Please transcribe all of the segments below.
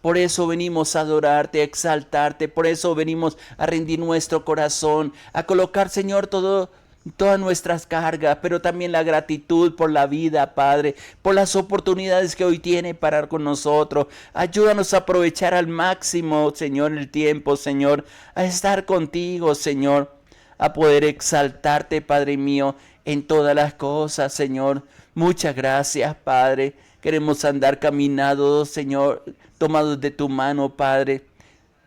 Por eso venimos a adorarte, a exaltarte. Por eso venimos a rendir nuestro corazón, a colocar, Señor, todas nuestras cargas, pero también la gratitud por la vida, Padre, por las oportunidades que hoy tiene para con nosotros. Ayúdanos a aprovechar al máximo, Señor, el tiempo, Señor, a estar contigo, Señor, a poder exaltarte, Padre mío, en todas las cosas, Señor. Muchas gracias, Padre. Queremos andar caminados, Señor, tomados de tu mano, Padre,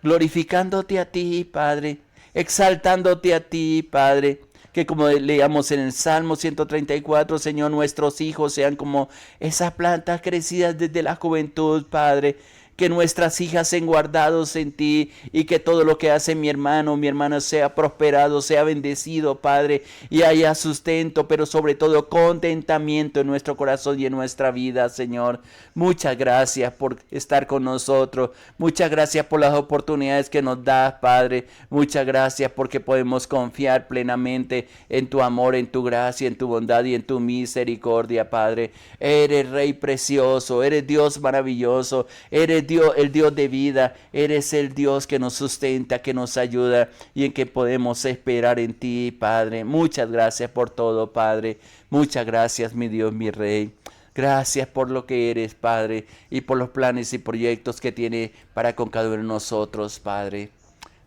glorificándote a ti, Padre, exaltándote a ti, Padre. Que como leíamos en el Salmo 134, Señor, nuestros hijos sean como esas plantas crecidas desde la juventud, Padre. Que nuestras hijas sean guardados en ti y que todo lo que hace mi hermana sea prosperado, sea bendecido, Padre, y haya sustento, pero sobre todo contentamiento en nuestro corazón y en nuestra vida, Señor. Muchas gracias por estar con nosotros. Muchas gracias por las oportunidades que nos das, Padre. Muchas gracias porque podemos confiar plenamente en tu amor, en tu gracia, en tu bondad y en tu misericordia, Padre. Eres Rey precioso, eres Dios maravilloso, eres Dios, el Dios de vida, eres el Dios que nos sustenta, que nos ayuda y en que podemos esperar en ti, Padre. Muchas gracias por todo, Padre. Muchas gracias, mi Dios, mi Rey. Gracias por lo que eres, Padre, y por los planes y proyectos que tiene para con cada uno de nosotros, Padre.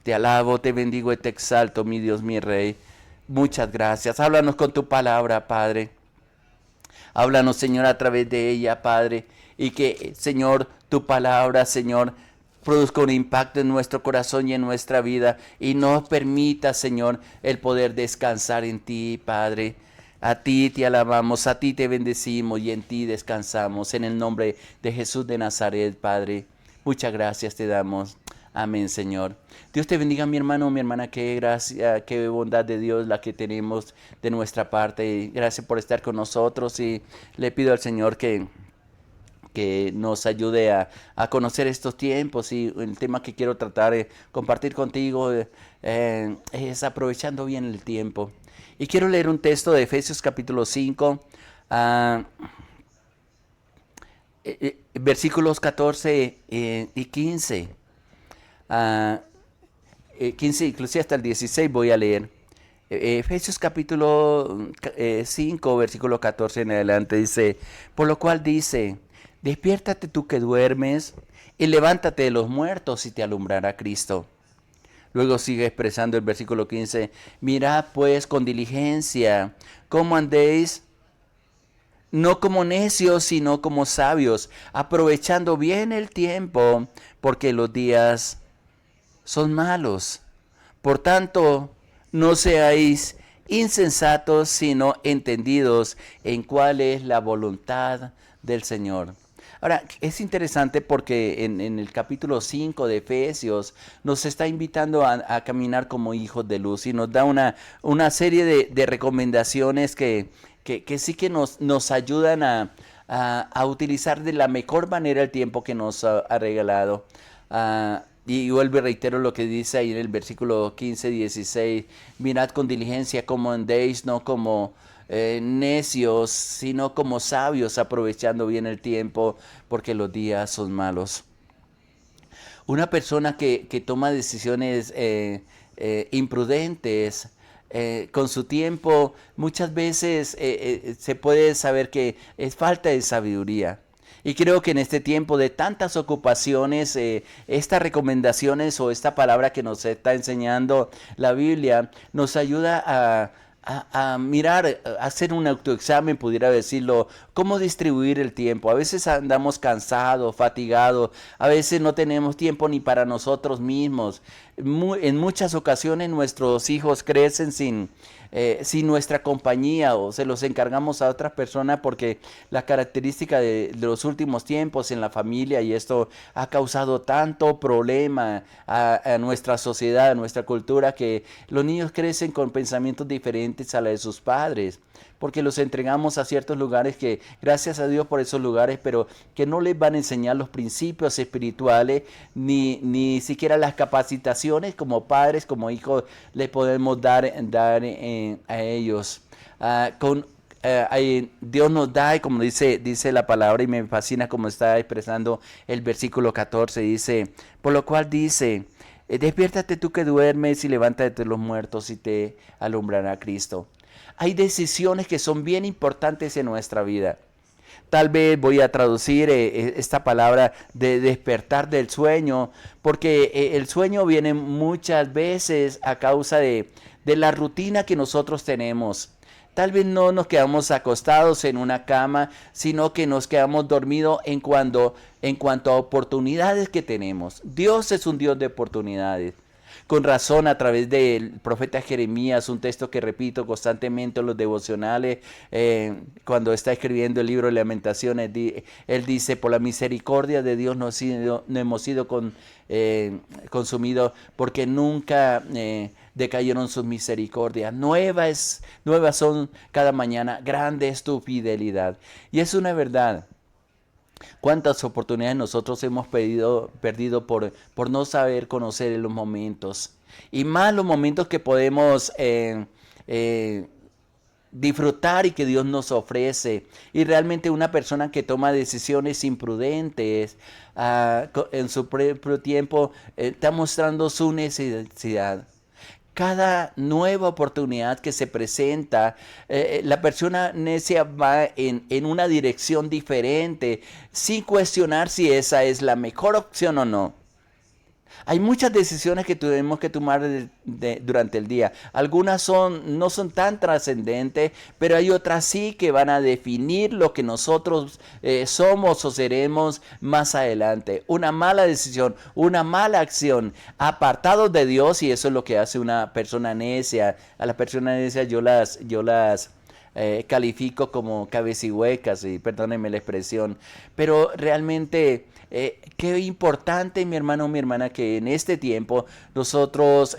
Te alabo, te bendigo y te exalto, mi Dios, mi Rey. Muchas gracias. Háblanos con tu palabra, Padre. Háblanos, Señor, a través de ella, Padre. Y que, Señor, tu palabra, Señor, produzca un impacto en nuestro corazón y en nuestra vida. Y nos permita, Señor, el poder descansar en ti, Padre. A ti te alabamos, a ti te bendecimos y en ti descansamos. En el nombre de Jesús de Nazaret, Padre. Muchas gracias te damos. Amén, Señor. Dios te bendiga, mi hermano, mi hermana. Qué gracia, qué bondad de Dios la que tenemos de nuestra parte. Gracias por estar con nosotros y le pido al Señor que nos ayude a conocer estos tiempos. Y el tema que quiero tratar de compartir contigo es aprovechando bien el tiempo. Y quiero leer un texto de Efesios capítulo 5, versículos 14 y 15. 15, inclusive hasta el 16 voy a leer. Efesios capítulo 5, versículo 14 en adelante dice, por lo cual dice, despiértate tú que duermes y levántate de los muertos y te alumbrará Cristo. Luego sigue expresando el versículo 15, mirad pues con diligencia cómo andéis, no como necios, sino como sabios, aprovechando bien el tiempo, porque los días son malos. Por tanto, no seáis insensatos, sino entendidos en cuál es la voluntad del Señor. Ahora, es interesante porque en el capítulo 5 de Efesios nos está invitando a caminar como hijos de luz y nos da una serie de recomendaciones que sí que nos ayudan a utilizar de la mejor manera el tiempo que nos ha regalado. Y vuelvo y reitero lo que dice ahí en el versículo 15-16. Mirad con diligencia cómo andéis, no como necios, sino como sabios, aprovechando bien el tiempo, porque los días son malos. Una persona que toma decisiones imprudentes con su tiempo, muchas veces se puede saber que es falta de sabiduría. Y creo que en este tiempo de tantas ocupaciones, estas recomendaciones o esta palabra que nos está enseñando la Biblia nos ayuda a mirar, a hacer un autoexamen, pudiera decirlo, cómo distribuir el tiempo. A veces andamos cansados, fatigados, a veces no tenemos tiempo ni para nosotros mismos. En muchas ocasiones nuestros hijos crecen sin nuestra compañía o se los encargamos a otras personas porque la característica de los últimos tiempos en la familia y esto ha causado tanto problema a nuestra sociedad, a nuestra cultura, que los niños crecen con pensamientos diferentes a la de sus padres porque los entregamos a ciertos lugares que, gracias a Dios por esos lugares, pero que no les van a enseñar los principios espirituales, ni siquiera las capacitaciones como padres, como hijos, le podemos dar a ellos. Dios nos da, y como dice la palabra, y me fascina como está expresando el versículo 14, dice, por lo cual dice, despiértate tú que duermes y levántate de los muertos y te alumbrará Cristo. Hay decisiones que son bien importantes en nuestra vida. Tal vez voy a traducir esta palabra de despertar del sueño, porque el sueño viene muchas veces a causa de la rutina que nosotros tenemos. Tal vez no nos quedamos acostados en una cama, sino que nos quedamos dormidos en cuanto a oportunidades que tenemos. Dios es un Dios de oportunidades. Con razón, a través del profeta Jeremías, un texto que repito constantemente en los devocionales, cuando está escribiendo el libro de Lamentaciones, él dice, por la misericordia de Dios no hemos sido consumidos, porque nunca decayeron sus misericordias. Nuevas son cada mañana, grande es tu fidelidad. Y es una verdad. ¿Cuántas oportunidades nosotros hemos perdido por no saber conocer en los momentos? Y más los momentos que podemos disfrutar y que Dios nos ofrece. Y realmente una persona que toma decisiones imprudentes en su propio tiempo está mostrando su necesidad. Cada nueva oportunidad que se presenta, la persona necia va en una dirección diferente, sin cuestionar si esa es la mejor opción o no. Hay muchas decisiones que tenemos que tomar durante el día. Algunas no son tan trascendentes, pero hay otras sí que van a definir lo que nosotros somos o seremos más adelante. Una mala decisión, una mala acción, apartados de Dios, y eso es lo que hace una persona necia. A las personas necias yo las califico como cabecihuecas, y perdónenme la expresión, pero realmente qué importante, mi hermano o mi hermana, que en este tiempo nosotros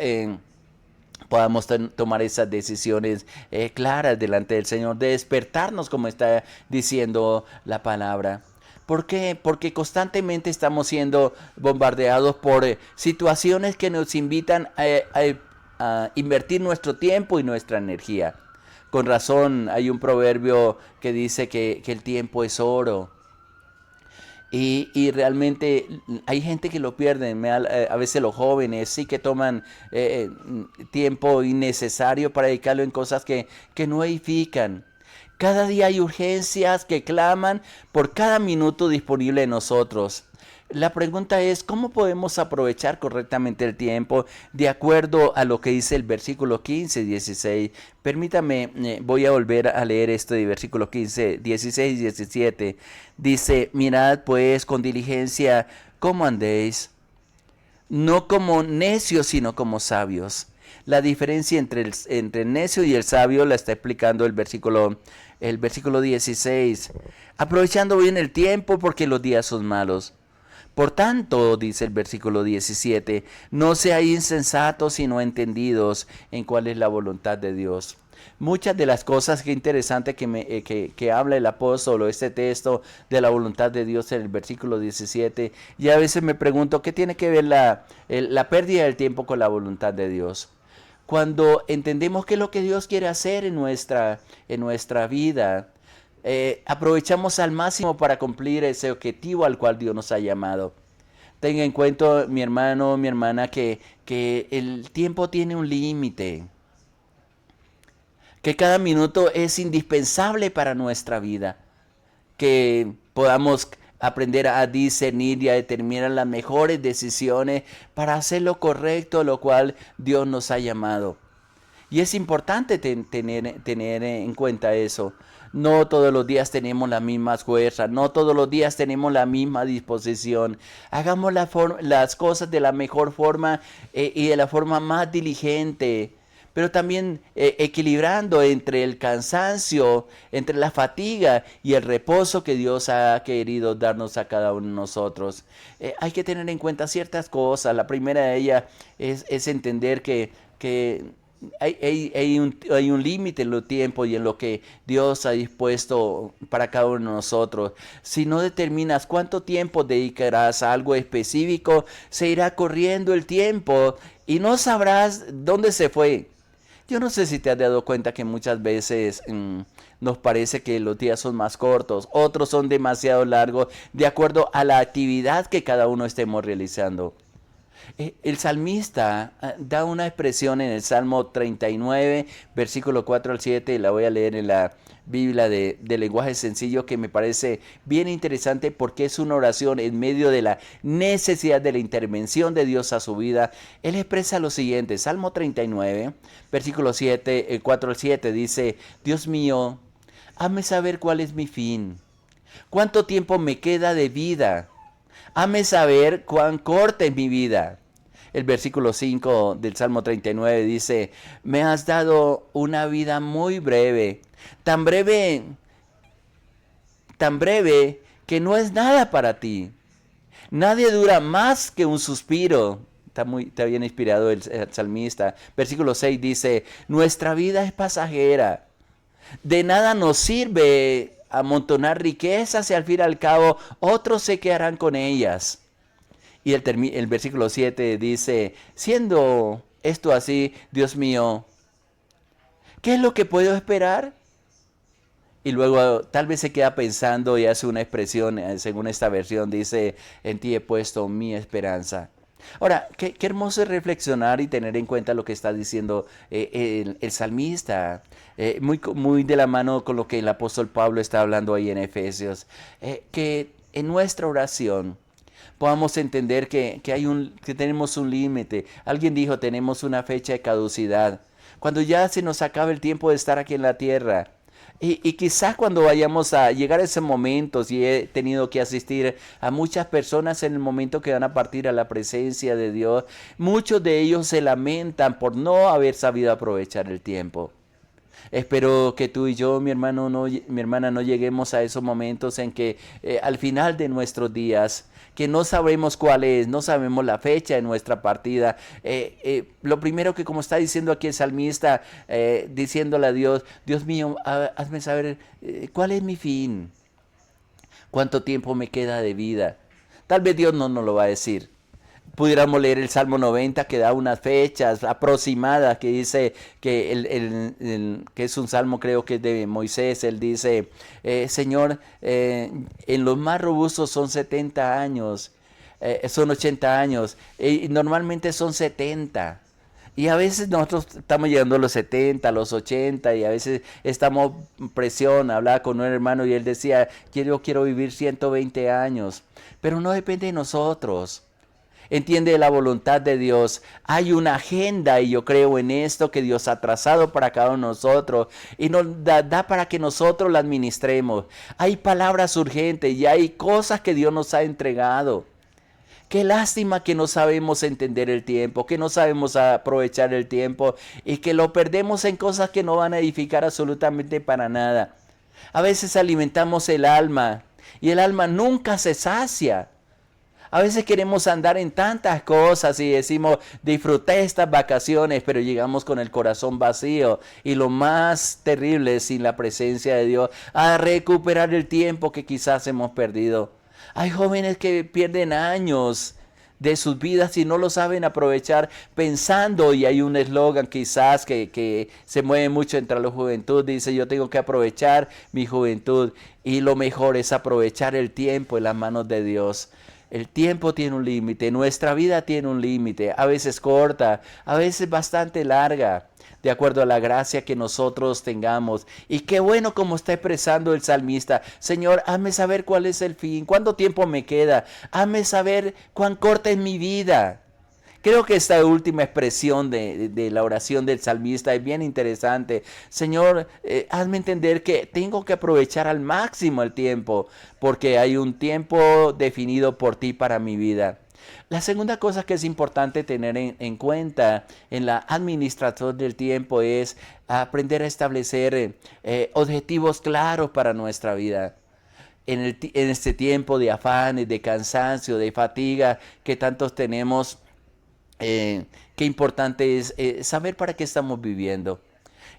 podamos tomar esas decisiones claras delante del Señor, de despertarnos como está diciendo la palabra. ¿Por qué? Porque constantemente estamos siendo bombardeados por situaciones que nos invitan a invertir nuestro tiempo y nuestra energía. Con razón hay un proverbio que dice que el tiempo es oro. Y realmente hay gente que lo pierde. A veces los jóvenes sí que toman tiempo innecesario para dedicarlo en cosas que no edifican. Cada día hay urgencias que claman por cada minuto disponible en nosotros. La pregunta es, ¿cómo podemos aprovechar correctamente el tiempo de acuerdo a lo que dice el versículo 15, 16? Permítame, voy a volver a leer esto de versículo 15, 16 y 17. Dice, mirad pues con diligencia cómo andéis, no como necios, sino como sabios. La diferencia entre el necio y el sabio la está explicando el versículo 16. Aprovechando bien el tiempo porque los días son malos. Por tanto, dice el versículo 17, no seáis insensatos sino entendidos en cuál es la voluntad de Dios. Muchas de las cosas que interesante que habla el apóstol o este texto de la voluntad de Dios en el versículo 17, y a veces me pregunto, ¿qué tiene que ver la pérdida del tiempo con la voluntad de Dios? Cuando entendemos qué es lo que Dios quiere hacer en nuestra vida, aprovechamos al máximo para cumplir ese objetivo al cual Dios nos ha llamado. Tenga en cuenta, mi hermano, mi hermana, que el tiempo tiene un límite, que cada minuto es indispensable para nuestra vida, que podamos aprender a discernir y a determinar las mejores decisiones para hacer lo correcto, lo cual Dios nos ha llamado. Y es importante tener en cuenta eso. No todos los días tenemos las mismas fuerzas, no todos los días tenemos la misma disposición. Hagamos las cosas de la mejor forma y de la forma más diligente, pero también equilibrando entre el cansancio, entre la fatiga y el reposo que Dios ha querido darnos a cada uno de nosotros. Hay que tener en cuenta ciertas cosas. La primera de ellas es entender que hay un límite en los tiempos y en lo que Dios ha dispuesto para cada uno de nosotros. Si no determinas cuánto tiempo dedicarás a algo específico, se irá corriendo el tiempo y no sabrás dónde se fue. Yo no sé si te has dado cuenta que muchas veces nos parece que los días son más cortos, otros son demasiado largos, de acuerdo a la actividad que cada uno estemos realizando. El salmista da una expresión en el Salmo 39, versículo 4 al 7, la voy a leer en la Biblia de lenguaje sencillo, que me parece bien interesante porque es una oración en medio de la necesidad de la intervención de Dios a su vida. Él expresa lo siguiente: Salmo 39, versículo 7, 4 al 7, dice: Dios mío, hazme saber cuál es mi fin, cuánto tiempo me queda de vida. Hazme saber cuán corta es mi vida. El versículo 5 del Salmo 39 dice: me has dado una vida muy breve, tan breve, tan breve que no es nada para ti. Nadie dura más que un suspiro. Está bien inspirado el salmista. Versículo 6 dice: nuestra vida es pasajera. De nada nos sirve amontonar riquezas y al fin y al cabo otros se quedarán con ellas. Y el versículo 7 dice: siendo esto así, Dios mío, ¿qué es lo que puedo esperar? Y luego tal vez se queda pensando y hace una expresión, según esta versión, dice: en ti he puesto mi esperanza. Ahora, qué hermoso es reflexionar y tener en cuenta lo que está diciendo el salmista, muy de la mano con lo que el apóstol Pablo está hablando ahí en Efesios, que en nuestra oración podamos entender que tenemos un límite. Alguien dijo: tenemos una fecha de caducidad, cuando ya se nos acabe el tiempo de estar aquí en la tierra. Y quizás cuando vayamos a llegar a ese momento, si he tenido que asistir a muchas personas en el momento que van a partir a la presencia de Dios, muchos de ellos se lamentan por no haber sabido aprovechar el tiempo. Espero que tú y yo, mi hermana, no lleguemos a esos momentos en que al final de nuestros días, que no sabemos cuál es, no sabemos la fecha de nuestra partida. Lo primero que, como está diciendo aquí el salmista, diciéndole a Dios: Dios mío, hazme saber cuál es mi fin, cuánto tiempo me queda de vida. Tal vez Dios no nos lo va a decir. Pudiéramos leer el Salmo 90, que da unas fechas aproximadas, que dice que es un salmo, creo que es de Moisés. Él dice: Señor, en los más robustos son 70 años, son 80 años, y normalmente son 70. Y a veces nosotros estamos llegando a los 70, a los 80, y a veces estamos presión. Hablaba con un hermano y él decía: yo quiero vivir 120 años, pero no depende de nosotros. Entiende la voluntad de Dios. Hay una agenda, y yo creo en esto, que Dios ha trazado para cada uno de nosotros y nos da para que nosotros la administremos. Hay palabras urgentes y hay cosas que Dios nos ha entregado. Qué lástima que no sabemos entender el tiempo, que no sabemos aprovechar el tiempo y que lo perdemos en cosas que no van a edificar absolutamente para nada. A veces alimentamos el alma y el alma nunca se sacia. A veces queremos andar en tantas cosas y decimos: disfruté estas vacaciones, pero llegamos con el corazón vacío. Y lo más terrible es, sin la presencia de Dios, a recuperar el tiempo que quizás hemos perdido. Hay jóvenes que pierden años de sus vidas y no lo saben aprovechar, pensando, y hay un eslogan quizás que se mueve mucho entre la juventud, dice: yo tengo que aprovechar mi juventud. Y lo mejor es aprovechar el tiempo en las manos de Dios. El tiempo tiene un límite, nuestra vida tiene un límite, a veces corta, a veces bastante larga, de acuerdo a la gracia que nosotros tengamos. Y qué bueno como está expresando el salmista: Señor, hazme saber cuál es el fin, cuánto tiempo me queda, hazme saber cuán corta es mi vida. Creo que esta última expresión de la oración del salmista es bien interesante. Señor, hazme entender que tengo que aprovechar al máximo el tiempo, porque hay un tiempo definido por ti para mi vida. La segunda cosa que es importante tener en cuenta en la administración del tiempo es aprender a establecer objetivos claros para nuestra vida. En este tiempo de afanes, de cansancio, de fatiga que tantos tenemos, qué importante es saber para qué estamos viviendo.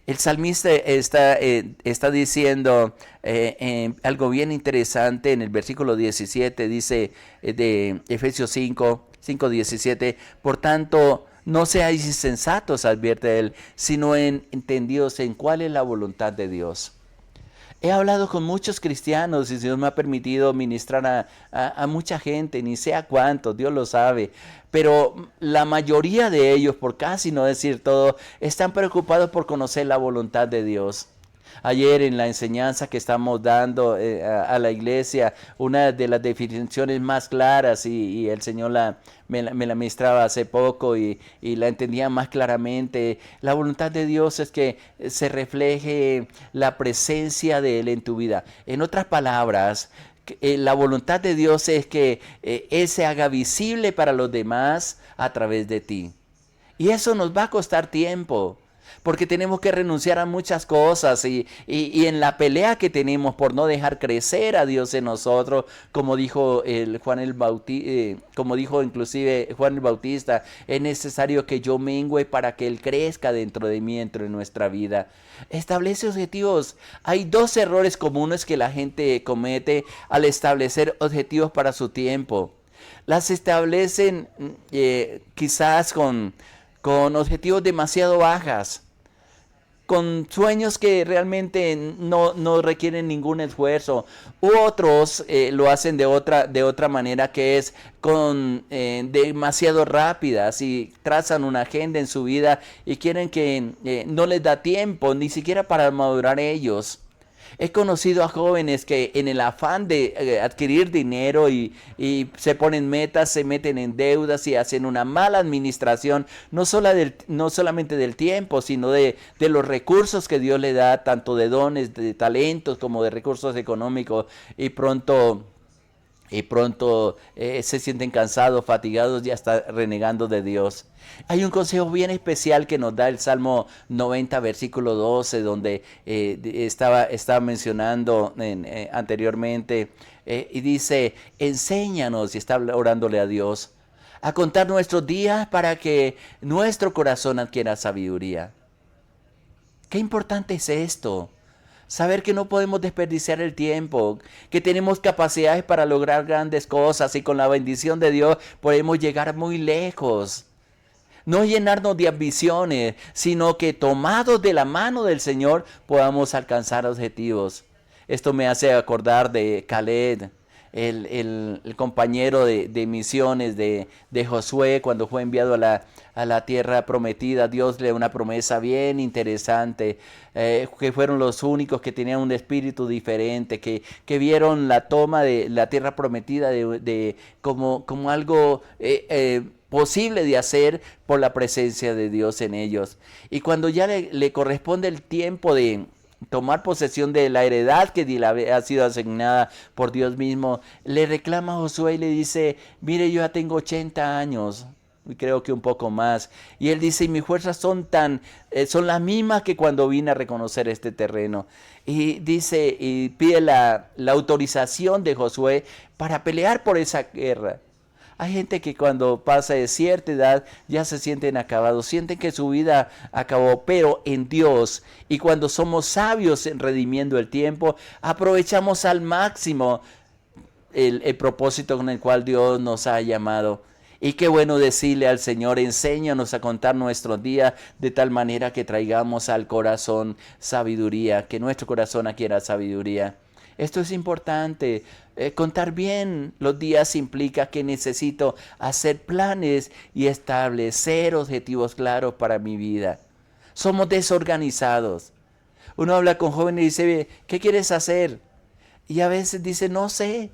El salmista está diciendo algo bien interesante en el versículo 17, dice de Efesios 5:17: por tanto, no seáis insensatos, advierte él, sino entendidos en cuál es la voluntad de Dios. He hablado con muchos cristianos y Dios me ha permitido ministrar a mucha gente, ni sé a cuántos, Dios lo sabe. Pero la mayoría de ellos, por casi no decir todo, están preocupados por conocer la voluntad de Dios. Ayer en la enseñanza que estamos dando a la iglesia, una de las definiciones más claras, y el Señor me la ministraba hace poco y la entendía más claramente, la voluntad de Dios es que se refleje la presencia de Él en tu vida. En otras palabras, la voluntad de Dios es que Él se haga visible para los demás a través de ti. Y eso nos va a costar tiempo, porque tenemos que renunciar a muchas cosas y en la pelea que tenemos por no dejar crecer a Dios en nosotros, como dijo como dijo inclusive Juan el Bautista, es necesario que yo mengüe para que Él crezca dentro de mí, dentro de nuestra vida. Establece objetivos. Hay dos errores comunes que la gente comete al establecer objetivos para su tiempo. Las establecen quizás con objetivos demasiado bajas, con sueños que realmente no requieren ningún esfuerzo. U otros lo hacen de otra manera, que es con demasiado rápidas y trazan una agenda en su vida y quieren que no les da tiempo ni siquiera para madurar ellos. He conocido a jóvenes que en el afán de adquirir dinero y se ponen metas, se meten en deudas y hacen una mala administración, no solamente del tiempo, sino de los recursos que Dios le da, tanto de dones, de talentos como de recursos económicos, y pronto se sienten cansados, fatigados y hasta renegando de Dios. Hay un consejo bien especial que nos da el Salmo 90, versículo 12, donde estaba mencionando anteriormente, y dice, enséñanos, y está orándole a Dios, a contar nuestros días para que nuestro corazón adquiera sabiduría. Qué importante es esto. Saber que no podemos desperdiciar el tiempo, que tenemos capacidades para lograr grandes cosas y con la bendición de Dios podemos llegar muy lejos. No llenarnos de ambiciones, sino que tomados de la mano del Señor podamos alcanzar objetivos. Esto me hace acordar de Caleb, el compañero de misiones de Josué, cuando fue enviado a la tierra prometida. Dios le dio una promesa bien interesante, que fueron los únicos que tenían un espíritu diferente, que vieron la toma de la tierra prometida como algo posible de hacer por la presencia de Dios en ellos. Y cuando ya le corresponde el tiempo de tomar posesión de la heredad que le ha sido asignada por Dios mismo, le reclama a Josué y le dice, mire, yo ya tengo 80 años, y creo que un poco más, y él dice, y mis fuerzas son las mismas que cuando vine a reconocer este terreno. Y dice, y pide la autorización de Josué para pelear por esa guerra. Hay gente que cuando pasa de cierta edad ya se sienten acabados, sienten que su vida acabó, pero en Dios, y cuando somos sabios en redimiendo el tiempo, aprovechamos al máximo el propósito con el cual Dios nos ha llamado. Y qué bueno decirle al Señor, enséñanos a contar nuestros días de tal manera que traigamos al corazón sabiduría, que nuestro corazón adquiera sabiduría. Esto es importante. Contar bien los días implica que necesito hacer planes y establecer objetivos claros para mi vida. Somos desorganizados. Uno habla con jóvenes y dice, ¿qué quieres hacer? Y a veces dice, no sé.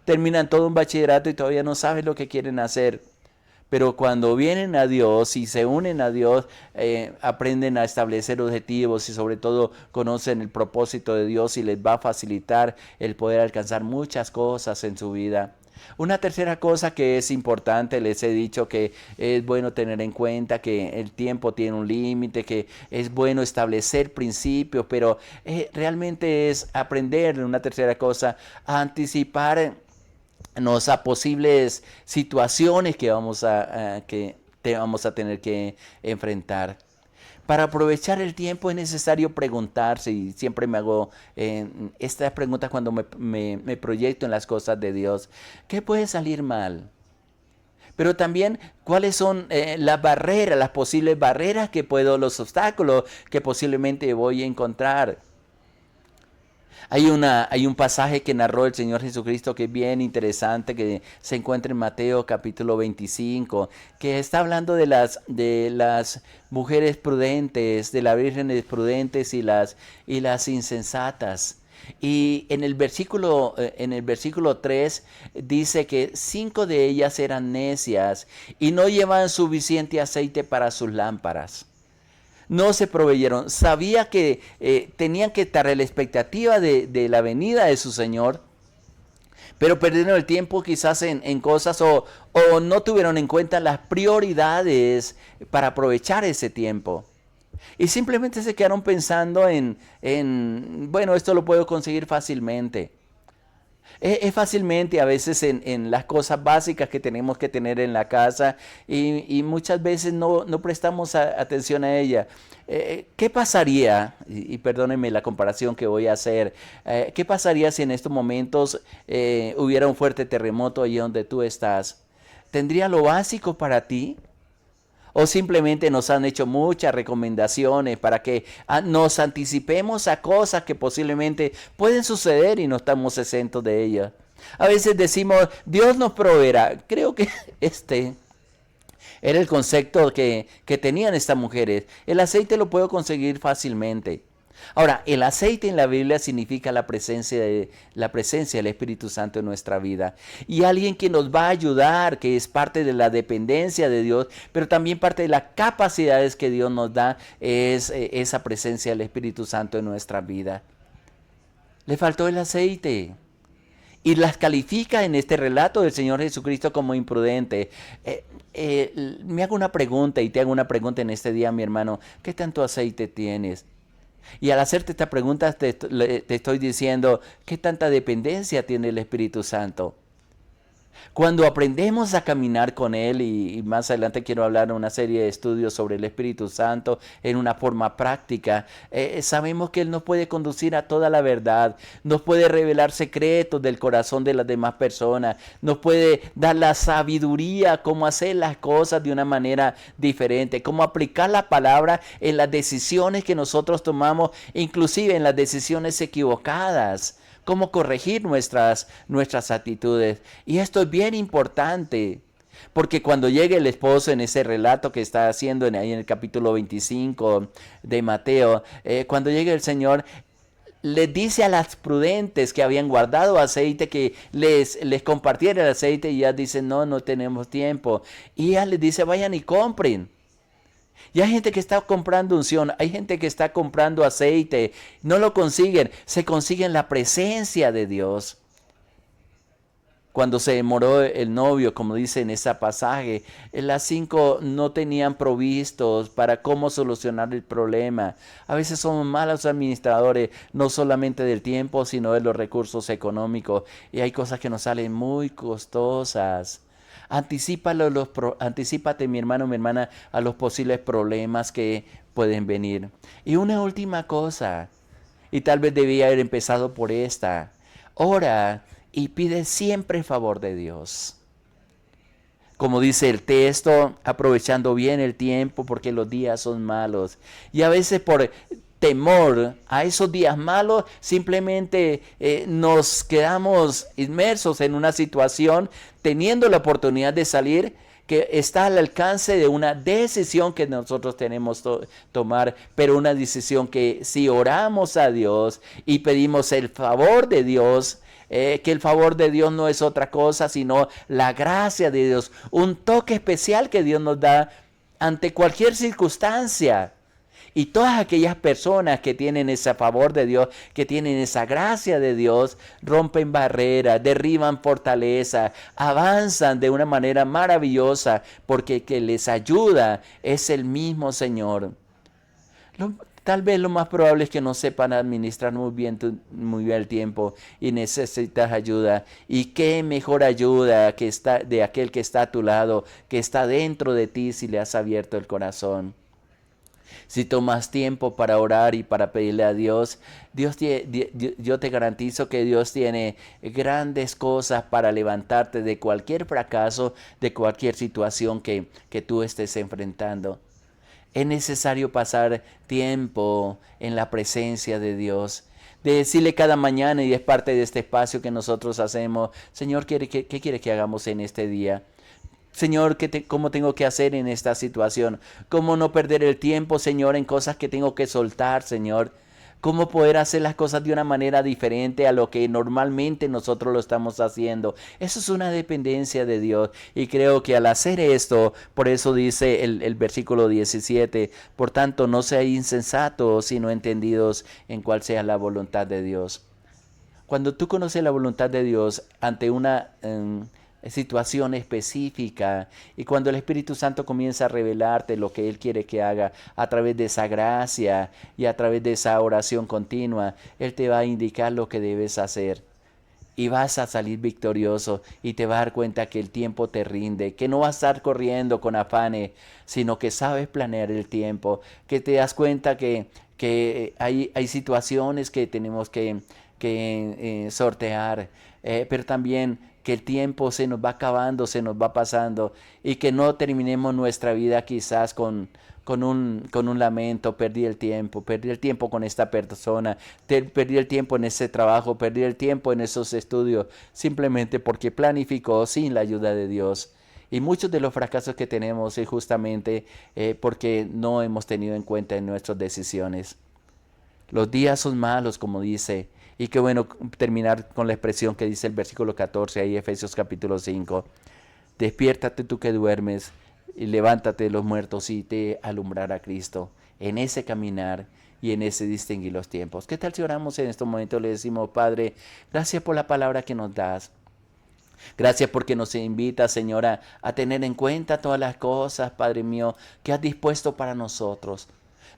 Terminan todo un bachillerato y todavía no saben lo que quieren hacer. Pero cuando vienen a Dios y se unen a Dios, aprenden a establecer objetivos y sobre todo conocen el propósito de Dios y les va a facilitar el poder alcanzar muchas cosas en su vida. Una tercera cosa que es importante, les he dicho que es bueno tener en cuenta que el tiempo tiene un límite, que es bueno establecer principios, pero realmente es aprender, una tercera cosa, a anticipar a posibles situaciones que vamos a tener que enfrentar. Para aprovechar el tiempo es necesario preguntarse, y siempre me hago estas preguntas cuando me proyecto en las cosas de Dios. ¿Qué puede salir mal? Pero también, ¿cuáles son las posibles barreras los obstáculos que posiblemente voy a encontrar? Hay un pasaje que narró el Señor Jesucristo que es bien interesante, que se encuentra en Mateo capítulo 25, que está hablando de las mujeres prudentes, de las vírgenes prudentes y las insensatas. Y en el versículo 3 dice que 5 de ellas eran necias y no llevaban suficiente aceite para sus lámparas. No se proveyeron. Sabía que tenían que estar a la expectativa de la venida de su Señor, pero perdieron el tiempo quizás en cosas o no tuvieron en cuenta las prioridades para aprovechar ese tiempo. Y simplemente se quedaron pensando bueno, esto lo puedo conseguir fácilmente. Es fácilmente a veces en las cosas básicas que tenemos que tener en la casa y muchas veces no prestamos atención a ella. ¿Qué pasaría, y perdónenme la comparación que voy a hacer, qué pasaría si en estos momentos hubiera un fuerte terremoto allí donde tú estás? ¿Tendría lo básico para ti? ¿O simplemente nos han hecho muchas recomendaciones para que nos anticipemos a cosas que posiblemente pueden suceder y no estamos exentos de ellas? A veces decimos, Dios nos proveerá. Creo que este era el concepto que tenían estas mujeres. El aceite lo puedo conseguir fácilmente. Ahora, el aceite en la Biblia significa la presencia del Espíritu Santo en nuestra vida. Y alguien que nos va a ayudar, que es parte de la dependencia de Dios, pero también parte de las capacidades que Dios nos da, es esa presencia del Espíritu Santo en nuestra vida. Le faltó el aceite. Y las califica en este relato del Señor Jesucristo como imprudente. Me hago una pregunta y te hago una pregunta en este día, mi hermano. ¿Qué tanto aceite tienes? Y al hacerte esta pregunta te estoy diciendo, ¿qué tanta dependencia tiene el Espíritu Santo? Cuando aprendemos a caminar con Él, y más adelante quiero hablar de una serie de estudios sobre el Espíritu Santo en una forma práctica, sabemos que Él nos puede conducir a toda la verdad, nos puede revelar secretos del corazón de las demás personas, nos puede dar la sabiduría, cómo hacer las cosas de una manera diferente, cómo aplicar la palabra en las decisiones que nosotros tomamos, inclusive en las decisiones equivocadas. Cómo corregir nuestras actitudes. Y esto es bien importante, porque cuando llegue el esposo en ese relato que está haciendo ahí en el capítulo 25 de Mateo, cuando llegue el Señor, les dice a las prudentes que habían guardado aceite que les compartiera el aceite y ellas dicen, no tenemos tiempo. Y ella les dice, vayan y compren. Y hay gente que está comprando unción, hay gente que está comprando aceite, no lo consiguen, se consiguen la presencia de Dios. Cuando se demoró el novio, como dice en ese pasaje, las 5 no tenían provistos para cómo solucionar el problema. A veces somos malos administradores, no solamente del tiempo, sino de los recursos económicos. Y hay cosas que nos salen muy costosas. Anticípate, mi hermano, mi hermana, a los posibles problemas que pueden venir. Y una última cosa, y tal vez debía haber empezado por esta. Ora y pide siempre favor de Dios. Como dice el texto, aprovechando bien el tiempo porque los días son malos. Y a veces por temor a esos días malos, simplemente nos quedamos inmersos en una situación teniendo la oportunidad de salir que está al alcance de una decisión que nosotros tenemos que tomar, pero una decisión que si oramos a Dios y pedimos el favor de Dios, que el favor de Dios no es otra cosa sino la gracia de Dios, un toque especial que Dios nos da ante cualquier circunstancia. Y todas aquellas personas que tienen ese favor de Dios, que tienen esa gracia de Dios, rompen barreras, derriban fortalezas, avanzan de una manera maravillosa, porque que les ayuda es el mismo Señor. Tal vez lo más probable es que no sepan administrar muy bien el tiempo y necesitas ayuda. Y qué mejor ayuda que está de aquel que está a tu lado, que está dentro de ti si le has abierto el corazón. Si tomas tiempo para orar y para pedirle a Dios, yo te garantizo que Dios tiene grandes cosas para levantarte de cualquier fracaso, de cualquier situación que tú estés enfrentando. Es necesario pasar tiempo en la presencia de Dios. de decirle cada mañana, y es parte de este espacio que nosotros hacemos, Señor, ¿qué quiere que hagamos en este día? Señor, ¿cómo tengo que hacer en esta situación? ¿Cómo no perder el tiempo, Señor, en cosas que tengo que soltar, Señor? ¿Cómo poder hacer las cosas de una manera diferente a lo que normalmente nosotros lo estamos haciendo? Eso es una dependencia de Dios. Y creo que al hacer esto, por eso dice el versículo 17, por tanto, no seáis insensatos, sino entendidos en cuál sea la voluntad de Dios. Cuando tú conoces la voluntad de Dios ante una situación específica, y cuando el Espíritu Santo comienza a revelarte lo que Él quiere que haga a través de esa gracia y a través de esa oración continua, Él te va a indicar lo que debes hacer. Y vas a salir victorioso y te vas a dar cuenta que el tiempo te rinde, que no vas a estar corriendo con afanes, sino que sabes planear el tiempo, que te das cuenta que hay situaciones que tenemos que sortear, pero también que el tiempo se nos va acabando, se nos va pasando, y que no terminemos nuestra vida quizás con un lamento. Perdí el tiempo con esta persona, perdí el tiempo en ese trabajo, perdí el tiempo en esos estudios, simplemente porque planificó sin la ayuda de Dios. Y muchos de los fracasos que tenemos es justamente porque no hemos tenido en cuenta en nuestras decisiones. Los días son malos, como dice. Y qué bueno terminar con la expresión que dice el versículo 14, ahí Efesios capítulo 5. Despiértate tú que duermes, y levántate de los muertos y te alumbrará Cristo en ese caminar y en ese distinguir los tiempos. ¿Qué tal si oramos en estos momentos? Le decimos, Padre, gracias por la palabra que nos das. Gracias porque nos invita, Señora, a tener en cuenta todas las cosas, Padre mío, que has dispuesto para nosotros.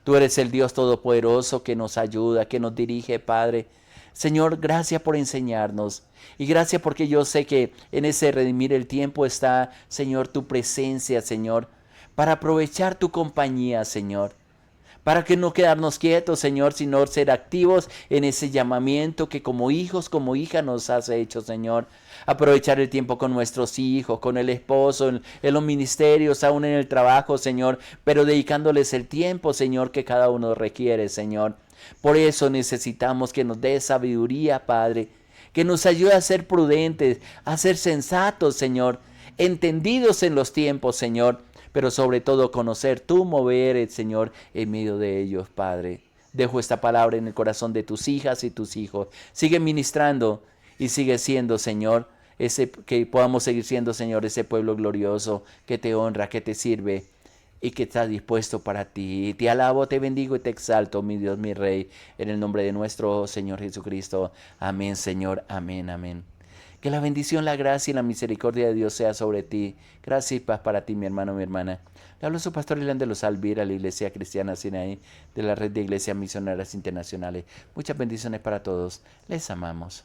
Tú eres el Dios Todopoderoso que nos ayuda, que nos dirige, Padre. Señor, gracias por enseñarnos. Y gracias porque yo sé que en ese redimir el tiempo está, Señor, tu presencia, Señor, para aprovechar tu compañía, Señor. Para que no quedarnos quietos, Señor, sino ser activos en ese llamamiento que como hijos, como hijas nos has hecho, Señor. Aprovechar el tiempo con nuestros hijos, con el esposo, en los ministerios, aún en el trabajo, Señor, pero dedicándoles el tiempo, Señor, que cada uno requiere, Señor. Por eso necesitamos que nos dé sabiduría, Padre, que nos ayude a ser prudentes, a ser sensatos, Señor, entendidos en los tiempos, Señor, pero sobre todo conocer tu mover, Señor, en medio de ellos, Padre. Dejo esta palabra en el corazón de tus hijas y tus hijos. Sigue ministrando y sigue siendo, Señor, que podamos seguir siendo, Señor, ese pueblo glorioso que te honra, que te sirve y que está dispuesto para ti. Te alabo, te bendigo y te exalto, mi Dios, mi Rey, en el nombre de nuestro Señor Jesucristo. Amén, Señor. Amén, amén. Que la bendición, la gracia y la misericordia de Dios sea sobre ti. Gracias y paz para ti, mi hermano, mi hermana. Le hablo su pastor Ilan de los Alvira, la Iglesia Cristiana Sinaí, de la Red de Iglesias Misioneras Internacionales. Muchas bendiciones para todos. Les amamos.